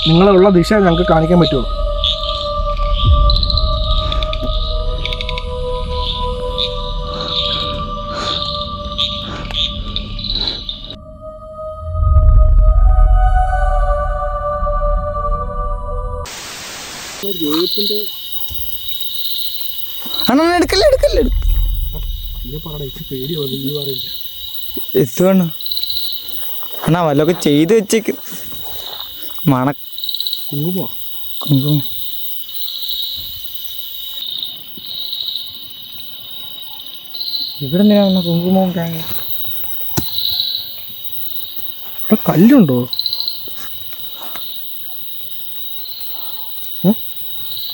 നിങ്ങളുള്ള ദിശ ഞങ്ങൾക്ക് കാണിക്കാൻ പറ്റുമോ? അണ്ണാ വല്ലതൊക്കെ ചെയ്ത് വെച്ചേക്ക്. കുങ്കുമോ? കുങ്കുമം ഇവിടെ എന്തിനാ കുങ്കുമവും തേങ്ങ? കല്ലുണ്ടോ?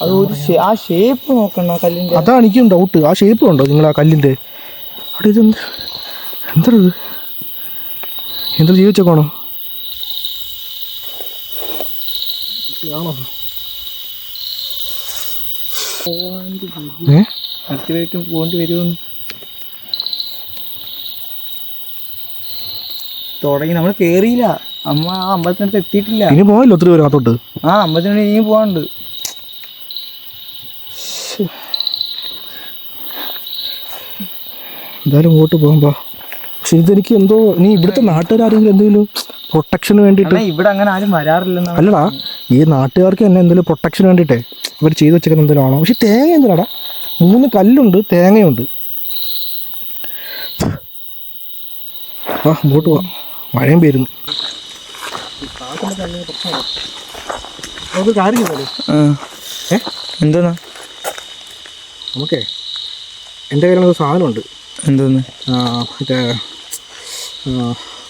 അത് ഒരു ആ ഷേപ്പ് നോക്കണോ കല്ലിൻ്റെ? അതാണ് എനിക്കും ഡൗട്ട്. ആ ഷേപ്പ് ഉണ്ടോ നിങ്ങൾ ആ കല്ലിൻ്റെ? അവിടെ ഇത് എന്തത്? എന്താ ജീവിച്ചേക്കോണോ? അടുത്തായിട്ടും പോകേണ്ടി വരുമെന്ന് തുടങ്ങി. നമ്മൾ കേറിയില്ല. അമ്മ ആ അമ്പലത്തിനടുത്ത് എത്തിയിട്ടില്ല. ഇനി പോയല്ലോ ഒത്തിരി പേര് അകത്തോട്ട്. ആ അമ്പലത്തിനടുത്ത് ഇനിയും പോകാനുണ്ട്. എന്തായാലും ഇങ്ങോട്ട് പോകാൻ. പക്ഷെ ഇതെനിക്ക് എന്തോ നീ ഇവിടുത്തെ നാട്ടുകാരെങ്കിലും എന്തെങ്കിലും പ്രൊട്ടക്ഷന് വേണ്ടിയിട്ട്. ഇവിടെ അങ്ങനെ ആരും വരാറില്ലെന്ന്. അല്ലടാ, ഈ നാട്ടുകാർക്ക് തന്നെ എന്തെങ്കിലും പ്രൊട്ടക്ഷന് വേണ്ടിയിട്ടേ അവർ ചെയ്ത് വെച്ചേക്കുന്ന എന്തെങ്കിലും ആണോ? പക്ഷെ തേങ്ങ എന്തിനാടാ? 3 കല്ലുണ്ട്, തേങ്ങയുണ്ട്. ആ ഇങ്ങോട്ട് പോവാം, മഴയും പേരുന്നു. നമുക്ക് കാര്യം ചെയ്താലേ? എന്തോന്നാ? നമുക്കേ എൻ്റെ കയ്യിലൊരു സാധനമുണ്ട്. എന്തോന്ന്? മറ്റേ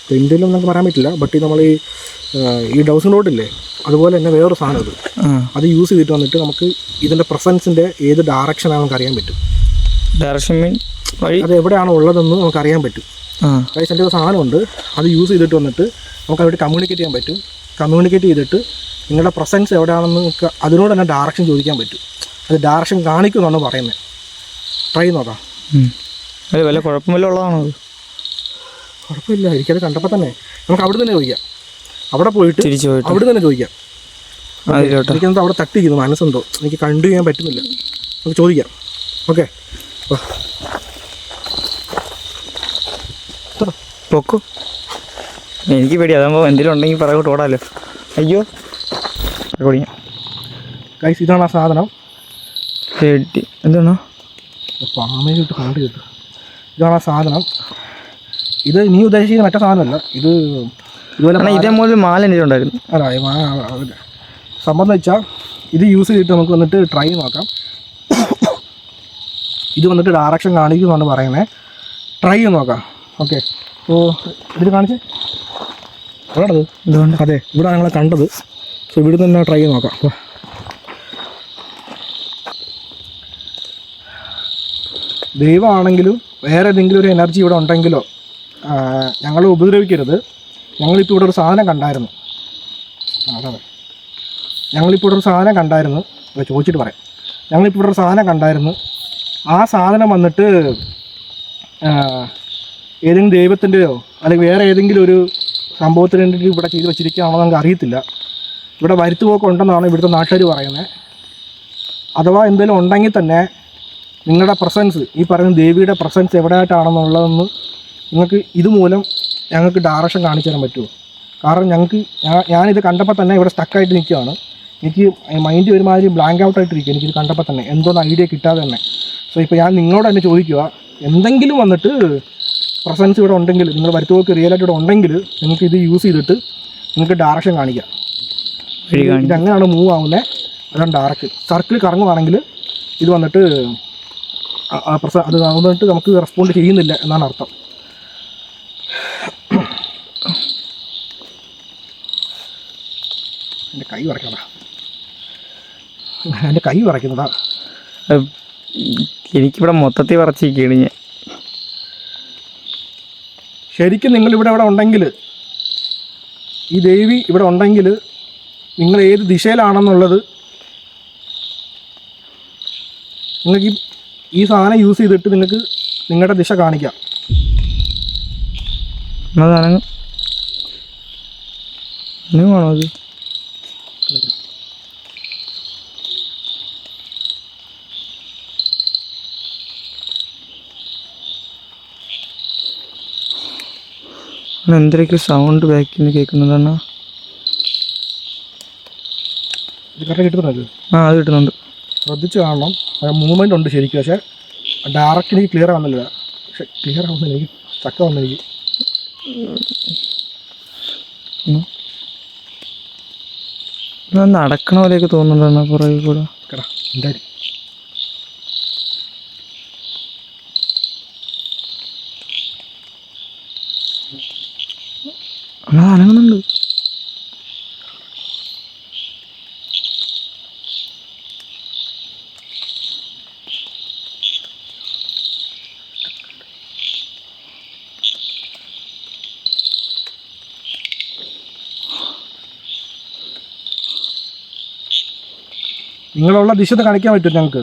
പെൻഡിലും എന്നൊക്കെ പറയാൻ പറ്റില്ല. ബട്ട് നമ്മൾ ഈ ഡൗസൺ റോഡില്ലേ, അതുപോലെ തന്നെ വേറൊരു സാധനം അത് യൂസ് ചെയ്തിട്ട് വന്നിട്ട് നമുക്ക് ഇതിൻ്റെ പ്രസൻസിൻ്റെ ഏത് ഡയറക്ഷനാണ് നമുക്ക് അറിയാൻ പറ്റും. ഡയറക്ഷൻ മീൻ വഴി അത് എവിടെയാണോ ഉള്ളതെന്ന് നമുക്ക് അറിയാൻ പറ്റും. അതായത് എൻ്റെ ഒരു സാധനമുണ്ട്, അത് യൂസ് ചെയ്തിട്ട് വന്നിട്ട് നമുക്ക് അവിടെ കമ്മ്യൂണിക്കേറ്റ് ചെയ്യാൻ പറ്റും. കമ്മ്യൂണിക്കേറ്റ് ചെയ്തിട്ട് നിങ്ങളുടെ പ്രസൻസ് എവിടെയാണെന്ന് നമുക്ക് അതിനോട് തന്നെ ഡയറക്ഷൻ ചോദിക്കാൻ പറ്റും. അത് ഡയറക്ഷൻ കാണിക്കുമെന്നാണ് പറയുന്നത്. ട്രൈ നോക്കാം. അത് വല്ല കുഴപ്പമില്ല ഉള്ളതാണോ? അത് കുഴപ്പമില്ല, എനിക്കത് കണ്ടപ്പോൾ തന്നെ നമുക്ക് അവിടെ തന്നെ ചോദിക്കാം. അവിടെ പോയിട്ട് അവിടെ തന്നെ ചോദിക്കാം. എനിക്കെന്താ അവിടെ തട്ടിക്കുന്നു മനസ്സെന്തോ, എനിക്ക് കണ്ടു ചെയ്യാൻ പറ്റുന്നില്ല. നമുക്ക് ചോദിക്കാം. ഓക്കെ പൊക്കോ. എനിക്ക് പേടി, അതാകുമ്പോൾ എന്തെങ്കിലും ഉണ്ടെങ്കിൽ പറയോട്ട് ഓടാലോ. അയ്യോ കുടിക്കാം. ഗൈസ്, ഇതാണ് ആ സാധനം. എന്താണോ പാമയിലിട്ട് കാണ്ട് കിട്ടും. ഇതാണ് ആ സാധനം. ഇത് നീ ഉദ്ദേശിക്കുന്ന മറ്റേ സാധനമല്ല. ഇത് ഇതുപോലെ ഇതേപോലെ മാല എൻ്റെ ഉണ്ടായിരുന്നു. അല്ല, സംബന്ധം വെച്ചാൽ ഇത് യൂസ് ചെയ്തിട്ട് നമുക്ക് വന്നിട്ട് ട്രൈ നോക്കാം. ഇത് വന്നിട്ട് ഡയറക്ഷൻ കാണിക്കുമെന്നാണ് പറയുന്നത്. ട്രൈ ചെയ്ത് നോക്കാം. ഓക്കെ, അപ്പോൾ ഇതിൽ കാണിച്ചേ എവിടെയത്? ഇതുകൊണ്ട് അതെ, ഇവിടെ ഞങ്ങളെ കണ്ടത്. സോ ഇവിടെ തന്നെ ട്രൈ ചെയ്ത് നോക്കാം. അപ്പോൾ ദൈവമാണെങ്കിലും വേറെ ഏതെങ്കിലും ഒരു എനർജി ഇവിടെ ഉണ്ടെങ്കിലോ ഞങ്ങളെ ഉപദ്രവിക്കരുത്. ഞങ്ങളിപ്പോൾ ഇവിടെ ഒരു സാധനം കണ്ടായിരുന്നു. അതെ, ഞങ്ങളിപ്പോൾ ഇവിടെ ഒരു സാധനം കണ്ടായിരുന്നു. ചോദിച്ചിട്ട് പറയാം. ഞങ്ങളിപ്പോൾ ഇവിടെ ഒരു സാധനം കണ്ടായിരുന്നു. ആ സാധനം വന്നിട്ട് ഏതെങ്കിലും ദൈവത്തിൻ്റെയോ അല്ലെങ്കിൽ വേറെ ഏതെങ്കിലും ഒരു സംഭവത്തിന് വേണ്ടിയിട്ട് ഇവിടെ ചെയ്ത് വെച്ചിരിക്കുകയാണോ നമുക്ക് അറിയത്തില്ല. ഇവിടെ വരുത്തുപോക്ക് ഉണ്ടെന്നാണ് ഇവിടുത്തെ നാട്ടുകാർ പറയുന്നത്. അഥവാ എന്തെങ്കിലും ഉണ്ടെങ്കിൽ തന്നെ നിങ്ങളുടെ പ്രസൻസ്, ഈ പറയുന്ന ദേവിയുടെ പ്രസൻസ് എവിടെയായിട്ടാണെന്നുള്ളതെന്ന് നിങ്ങൾക്ക് ഇതുമൂലം ഞങ്ങൾക്ക് ഡയറക്ഷൻ കാണിച്ചു തരാൻ പറ്റുമോ? കാരണം ഞാനിത് കണ്ടപ്പോൾ തന്നെ ഇവിടെ സ്റ്റക്കായിട്ട് നിൽക്കുകയാണ്. എനിക്ക് മൈൻഡ് ഒരുമാതിരി ബ്ലാങ്ക് ഔട്ടായിട്ടിരിക്കുക. എനിക്കിത് കണ്ടപ്പോൾ തന്നെ എന്തോന്ന് ഐഡിയ കിട്ടാതെ തന്നെ. സോ ഇപ്പോൾ ഞാൻ നിങ്ങളോട് തന്നെ ചോദിക്കുക, എന്തെങ്കിലും വന്നിട്ട് പ്രസൻസ് ഇവിടെ ഉണ്ടെങ്കിൽ, നിങ്ങൾ വരുത്തുപോക്ക് റിയലായിട്ട് ഇവിടെ ഉണ്ടെങ്കിൽ നിങ്ങൾക്ക് ഇത് യൂസ് ചെയ്തിട്ട് നിങ്ങൾക്ക് ഡയറക്ഷൻ കാണിക്കാം. ഇതെങ്ങനെയാണ് മൂവ് ആവുന്നത്, അതാണ് ഡയറക്ഷൻ. സർക്കിൾ കറങ്ങുവാണെങ്കിൽ ഇത് വന്നിട്ട് അത് വന്നിട്ട് നമുക്ക് റെസ്പോണ്ട് ചെയ്യുന്നില്ല എന്നാണ് അർത്ഥം. എൻ്റെ കൈ വറയ്ക്കണതാ, എൻ്റെ കൈ വറയ്ക്കുന്നതാ. എനിക്കിവിടെ മൊത്തത്തിൽ വറച്ചിരിക്കുകയാണ് ഞാൻ. ശരിക്കും നിങ്ങളിവിടെ ഉണ്ടെങ്കിൽ, ഈ ദേവി ഇവിടെ ഉണ്ടെങ്കിൽ, നിങ്ങൾ ഏത് ദിശയിലാണെന്നുള്ളത് നിങ്ങൾക്ക് ഈ സാധനം യൂസ് ചെയ്തിട്ട് നിങ്ങൾക്ക് നിങ്ങളുടെ ദിശ കാണിക്കാം. വേണോ അത്? എന്തൊക്കെ സൗണ്ട് ബാക്കിൽ നിന്ന് കേൾക്കുന്നുണ്ടെന്നാ? ഇത് കറക്റ്റ് കിട്ടുന്നത്? ആ, അത് കിട്ടുന്നുണ്ട്. ശ്രദ്ധിച്ച് കാണണം. മൂവ്മെൻ്റ് ഉണ്ട് ശരിക്കും, പക്ഷേ ഡയറക്റ്റ് എനിക്ക് ക്ലിയർ ആവുന്നില്ല. പക്ഷെ ക്ലിയർ ആവുന്നില്ല, എനിക്ക് ചക്ക വന്നു എനിക്ക്. നടക്കണ പോലെയൊക്കെ തോന്നുന്നുണ്ടെന്നാ പുറകെ കൂടെ. കേടാ എന്തായാലും അനങ്ങുന്നുണ്ട്. നിങ്ങളുള്ള ദിശ കാണിക്കാൻ പറ്റുമോ ഞങ്ങൾക്ക്?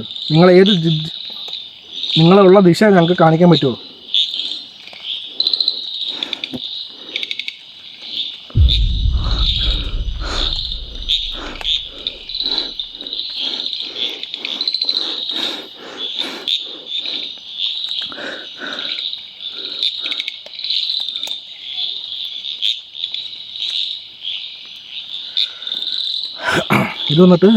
നിങ്ങളുള്ള ദിശ ഞങ്ങൾക്ക് കാണിക്കാൻ പറ്റുമോ? ഇത് വന്നിട്ട്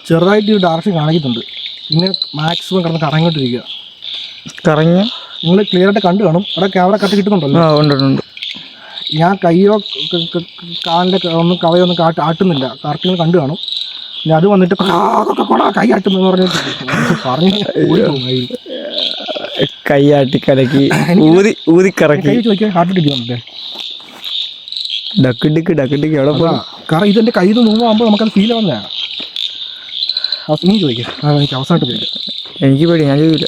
ചെറുതായിട്ട് ഈ ഡയറക്ഷൻ കാണിക്കുന്നുണ്ട്. പിന്നെ മാക്സിമം കിടന്ന് കറങ്ങിക്കൊണ്ടിരിക്കുക. കറങ്ങ നിങ്ങൾ ക്ലിയർ ആയിട്ട് കണ്ടു കാണും. അവിടെ ക്യാമറ കട്ട് കിട്ടുന്നുണ്ടല്ലോ. ഉണ്ട്. ഞാൻ കയ്യോ കാലിൻ്റെ ഒന്നും കവയോ ഒന്നും ആട്ടുന്നില്ല. കറക്റ്റ് കണ്ടു കാണും. പിന്നെ അത് വന്നിട്ട് കൈ ആട്ടുന്നെന്ന് പറഞ്ഞ് കൈയാട്ടി കലക്കി ഊതിക്കറക്കി ചോദിക്കാൻ ഹാർട്ട് ഇടിക്കുന്നുണ്ടേ. ഡക്കിടിക്ക് എവിടെ പോകാം? കാരണം ഇതെൻ്റെ കയ്യിൽ നിന്ന് മൂവാകുമ്പോൾ നമുക്കത് ഫീൽ ആവുന്നതാണ്. നീ ചോദിക്കാം, എനിക്ക് അവസാനമായിട്ട് ചോദിക്കാം. എനിക്ക് പേടി, ഞാൻ ചോദിക്കില്ല.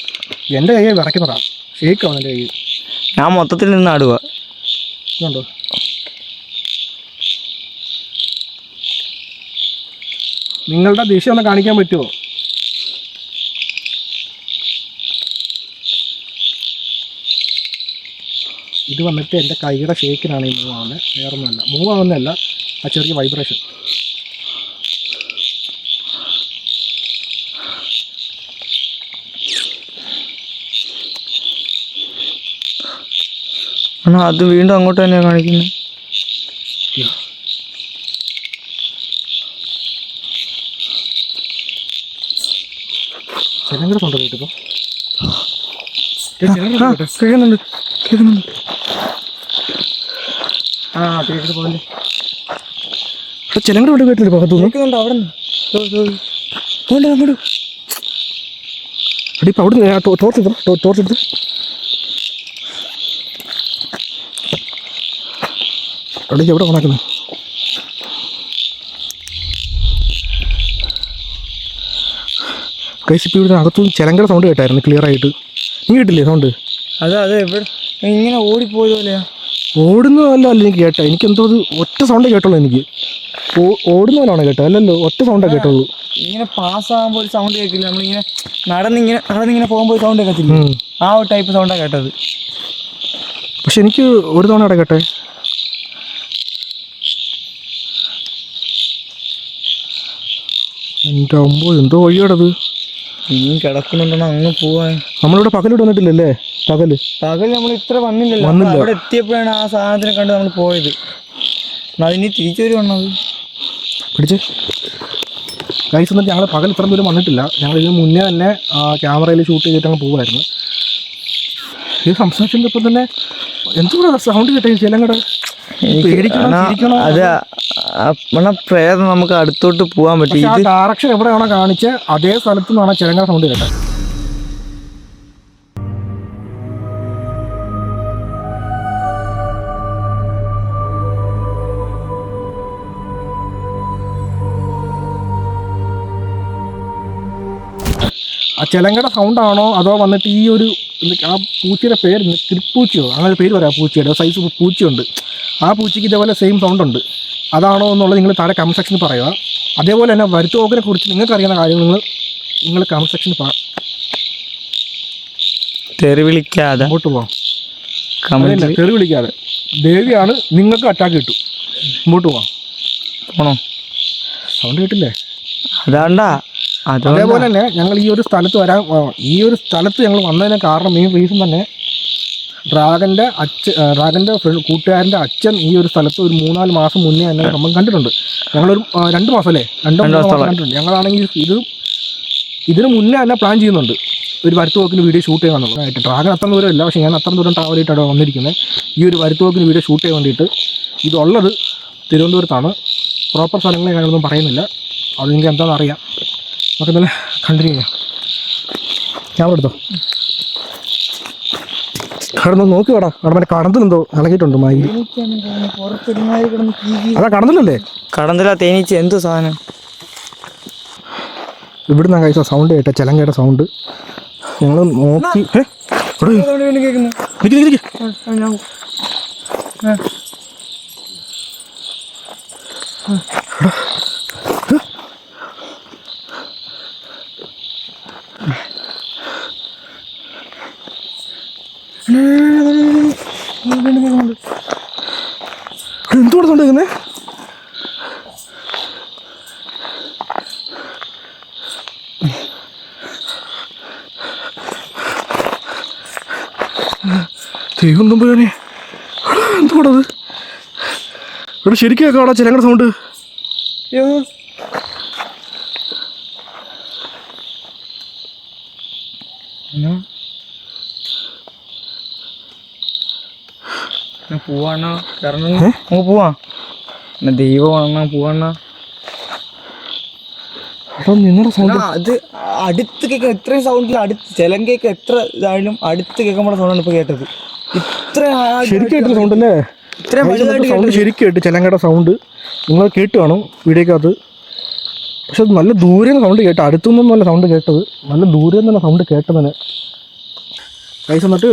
എൻ്റെ കൈ വിറയ്ക്കുന്നതാ, ഷേക്കാവും എൻ്റെ കൈ. ഞാൻ മൊത്തത്തിൽ നിന്ന് ആടുക. ഇതുണ്ടോ? നിങ്ങളുടെ ദിശ ഒന്ന് കാണിക്കാൻ പറ്റുമോ? ഇത് വന്നിട്ട് എൻ്റെ കൈയുടെ ഷേക്കിനാണ് ഈ മൂവ് ആവുന്നത്, വേറൊന്നുമല്ല. മൂവ് ആവുന്നതല്ല, ആ ചെറിയ വൈബ്രേഷൻ. അത് വീണ്ടും അങ്ങോട്ട് തന്നെയാണ് കാണിക്കുന്നത്. ചിലങ്കര കൊണ്ട് കേട്ടിപ്പോ കേൾക്കുന്നുണ്ട്. ആ കേട്ടിട്ട് പോലെ ചിലങ്കര കൊണ്ട് കേട്ടില്ല കേൾക്കുന്നുണ്ട്. അവിടെ അങ്ങോട്ട് അടി ഇപ്പം അവിടെ ടോർച്ചെടുത്ത് അടിക്ക് എവിടെ ഓണാക്കുന്നത്? കൈസിപ്പി ഇവിടെ അകത്തും ചിലങ്കര സൗണ്ട് കേട്ടായിരുന്നു ക്ലിയർ ആയിട്ട്. നീ കേട്ടില്ലേ സൗണ്ട്? അതെ എവിടെ ഇങ്ങനെ ഓടിപ്പോയതുപോലെയാ. ഓടുന്നതല്ല എനിക്ക് കേട്ടോ. എനിക്കെന്തോ അത് ഒറ്റ സൗണ്ടേ കേട്ടുള്ളൂ. എനിക്ക് ഓടുന്നതല്ലാണോ കേട്ടോ? അല്ലല്ലോ, ഒറ്റ സൗണ്ടാണ് കേട്ടുള്ളൂ. ഇങ്ങനെ പാസ്സാകുമ്പോൾ ഒരു സൗണ്ട് കേൾക്കില്ല. നമ്മളിങ്ങനെ നടന്നിങ്ങനെ പോകുമ്പോൾ സൗണ്ട് കേൾക്കത്തില്ല. ആ ഒരു ടൈപ്പ് സൗണ്ടാണ് കേട്ടത്. പക്ഷെ എനിക്ക് ഒരു തവണ അവിടെ കേട്ടെ. എൻ്റെ അമ്പോ, എന്തോ വഴിയാടത്. ഇനിയും കിടക്കുന്നുണ്ടെന്ന് അങ്ങ് പോവാൻ. നമ്മളിവിടെ പകലിട്ട് വന്നിട്ടില്ലല്ലേ? പകൽ നമ്മൾ ഇത്ര വന്നില്ലല്ലോ. അവിടെ എത്തിയപ്പോഴാണ് ആ സാധനത്തിനെ കണ്ട് നമ്മൾ പോയത്. അതിനി തിരിച്ചു വരുവാണത്. പിടിച്ച് ഗൈസ് എന്നിട്ട് ഞങ്ങൾ പകൽ ഇത്ര ദൂരം വന്നിട്ടില്ല. ഞങ്ങൾ ഇതിന് മുന്നേ തന്നെ ക്യാമറയിൽ ഷൂട്ട് ചെയ്തിട്ട് അങ്ങ് പോകുമായിരുന്നു. ഇത് സംസാരിച്ചപ്പോൾ ഇപ്പം തന്നെ എന്തോ സൗണ്ട് കേട്ടേ ചിലങ്ങടെ. അത് പ്രേതം നമുക്ക് അടുത്തോട്ട് പോകാൻ പറ്റും. ആ ഡയറക്ഷൻ എവിടെയാണോ കാണിച്ച് അതേ സ്ഥലത്ത് നിന്നാണ് ചിലങ്ങ സൗണ്ട് കേട്ടത്. ആ ചിലങ്കയുടെ സൗണ്ടാണോ അതോ വന്നിട്ട് ഈ ഒരു ആ പൂച്ചയുടെ പേര് കിളിപ്പൂച്ചയോ അങ്ങനെ പേര് പറയാം. പൂച്ചയുടെ സൈസ് പൂച്ചയുണ്ട്. ആ പൂച്ചയ്ക്ക് ഇതേപോലെ സെയിം സൗണ്ട് ഉണ്ട്. അതാണോ എന്നുള്ളത് നിങ്ങൾ താഴെ കമൻറ്റ് സെക്ഷനിൽ പറയുക. അതേപോലെ തന്നെ വരുത്തുപോക്കിനെ കുറിച്ച് നിങ്ങൾക്ക് അറിയുന്ന കാര്യങ്ങൾ നിങ്ങൾ കമൻറ്റ് സെക്ഷനിൽ തെറി വിളിക്കാതെ അങ്ങോട്ട് പോകാം. തെറി വിളിക്കാതെ ദേവിയാണ്, നിങ്ങൾക്ക് അറ്റാക്ക് കിട്ടും. മുമ്പോട്ട് പോകാം. പോണോ? സൗണ്ട് കേട്ടില്ലേ? അതാണ്ടാ അതേപോലെ തന്നെ ഞങ്ങൾ ഈ ഒരു സ്ഥലത്ത് ഞങ്ങൾ വന്നതിന് കാരണം മെയിൻ റീസൺ തന്നെ ഡ്രാഗൻ്റെ കൂട്ടുകാരൻ്റെ അച്ഛൻ ഈ ഒരു സ്ഥലത്ത് ഒരു 3-4 മാസം മുന്നേ തന്നെ നമ്മൾ കണ്ടിട്ടുണ്ട്. ഞങ്ങളൊരു 2 മാസം 2 മാസം കണ്ടിട്ടുണ്ട്. ഞങ്ങളാണെങ്കിൽ ഇതിന് മുന്നേ തന്നെ പ്ലാൻ ചെയ്യുന്നുണ്ട് ഒരു വരുത്തുപോക്കിന് വീഡിയോ ഷൂട്ട് ചെയ്യാന്നുള്ളത്. ഡ്രാഗൺ അത്ര ദൂരമില്ല, പക്ഷേ ഞാൻ അത്ര ദൂരം ട്രാവൽ ചെയ്തിട്ടാണ് വന്നിരിക്കുന്നത്. ഈ ഒരു വരുത്തുപോക്കിന് വീഡിയോ ഷൂട്ട് ചെയ്യാൻ വേണ്ടിയിട്ട്. ഇതുള്ളത് തിരുവനന്തപുരത്താണ്. പ്രോപ്പർ സ്ഥലങ്ങളെ ഞാനൊന്നും പറയുന്നില്ല, അത് നിങ്ങൾക്ക് എന്താണെന്ന് അറിയാം. നമുക്ക് ഇന്നലെ കണ്ടിന്യൂ ചെയ്യാം. ക്യാമറ എടുത്തോ, കടന്ന് നോക്കി വേടാ. അവിടെ മറ്റേ കടന്നിലെന്തോ ഇളകിയിട്ടുണ്ട് മായി. അതാ കടന്നില്ലല്ലേ? കടന്നില്ല, തേനീച്ച എന്തോ സാധനം. ഇവിടുന്ന് കഴിച്ച സൗണ്ട് കേട്ട ചിലങ്കയുടെ സൗണ്ട് ഞങ്ങൾ നോക്കി. എന്തുകൂടെ സൗണ്ട് കേൾക്കുന്നേ? ദൈവം തമ്പുരാനെ, എന്തുകൂടത്? ഇവിടെ ശരിക്കും കേൾക്കാം ചിലങ്ങളുടെ സൗണ്ട്. പോവാണോ? നമുക്ക് പോവാ. ദൈവമാണോ? പോവാണോ? നിങ്ങളുടെ സൗണ്ട് അത് അടുത്ത് കേൾക്കാൻ ഇത്രയും സൗണ്ടിൽ അടുത്ത് ചിലങ്കയൊക്കെ എത്ര ഇതായാലും അടുത്ത് കേൾക്കുമ്പോൾ സൗണ്ടാണ് ഇപ്പൊ കേട്ടത്. ഇത്ര ശരിക്കും കേട്ട സൗണ്ട് അല്ലേ? ഇത്രയും വലുതായിട്ട് സൗണ്ട് ശരിക്കും കേട്ട് ചിലങ്കയുടെ സൗണ്ട് നിങ്ങൾ കേട്ട് കാണും വീഡിയോക്കകത്ത്. പക്ഷെ അത് നല്ല ദൂരെ നിന്ന് സൗണ്ട് കേട്ട, അടുത്തൊന്നും സൗണ്ട് കേട്ടത്, നല്ല ദൂരെ നിന്ന് സൗണ്ട് കേട്ടതിന് കൈസ്. എന്നിട്ട്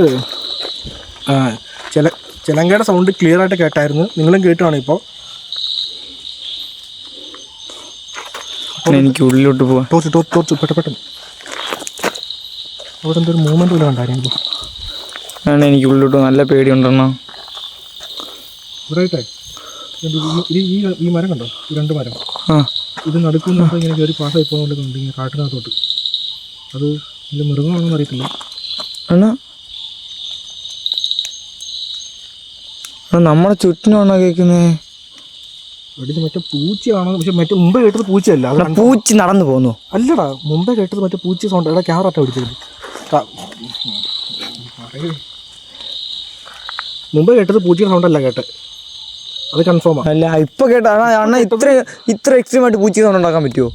ചിലങ്കയുടെ സൗണ്ട് ക്ലിയർ ആയിട്ട് കേട്ടായിരുന്നു, നിങ്ങളും കേട്ടാണ്. ഇപ്പോൾ എനിക്ക് ഉള്ളിലോട്ട് പോവാം. തോർച്ച് പെട്ടെന്ന് അവിടെ എന്തൊരു മൂവ്മെന്റ് പോലെ കണ്ടായിരുന്നു. എനിക്ക് ഉള്ളിലോട്ട് നല്ല പേടിയുണ്ടെണ്ണ. ഇവിടെയായിട്ടേ ഈ മരം കണ്ടോ? ഈ 2 മരം, ഇത് നടുക്കുന്ന ഇങ്ങനെ കയറി പാസ്സായി പോകുന്നുണ്ട് ഇങ്ങനെ കാട്ടിനകത്തോട്ട്. അത് ഇതിൽ മൃഗമാണെന്ന് അറിയത്തില്ല. നമ്മളെ ചുറ്റിനാണോ കേൾക്കുന്നേ? മറ്റേ പൂച്ചയാണോ? പക്ഷെ മറ്റേ മുമ്പേ കേട്ടത് പൂച്ചയല്ല. അത് പൂച്ച നടന്നു പോകുന്നു. അല്ലടാ, മുമ്പേ കേട്ടത് മറ്റേ പൂച്ച സൗണ്ട്. എടാ ക്യാമറ ആട്ടാ പിടിച്ചത്. മുമ്പേ കേട്ടത് പൂച്ചയുടെ സൗണ്ട് അല്ല കേട്ടെ, അത് കൺഫേം ആണ്. അല്ല ഇപ്പൊ കേട്ട ഇത്ര എക്സ്ട്രീം ആയിട്ട് പൂച്ച സൗണ്ട് ഉണ്ടാക്കാൻ പറ്റുമോ?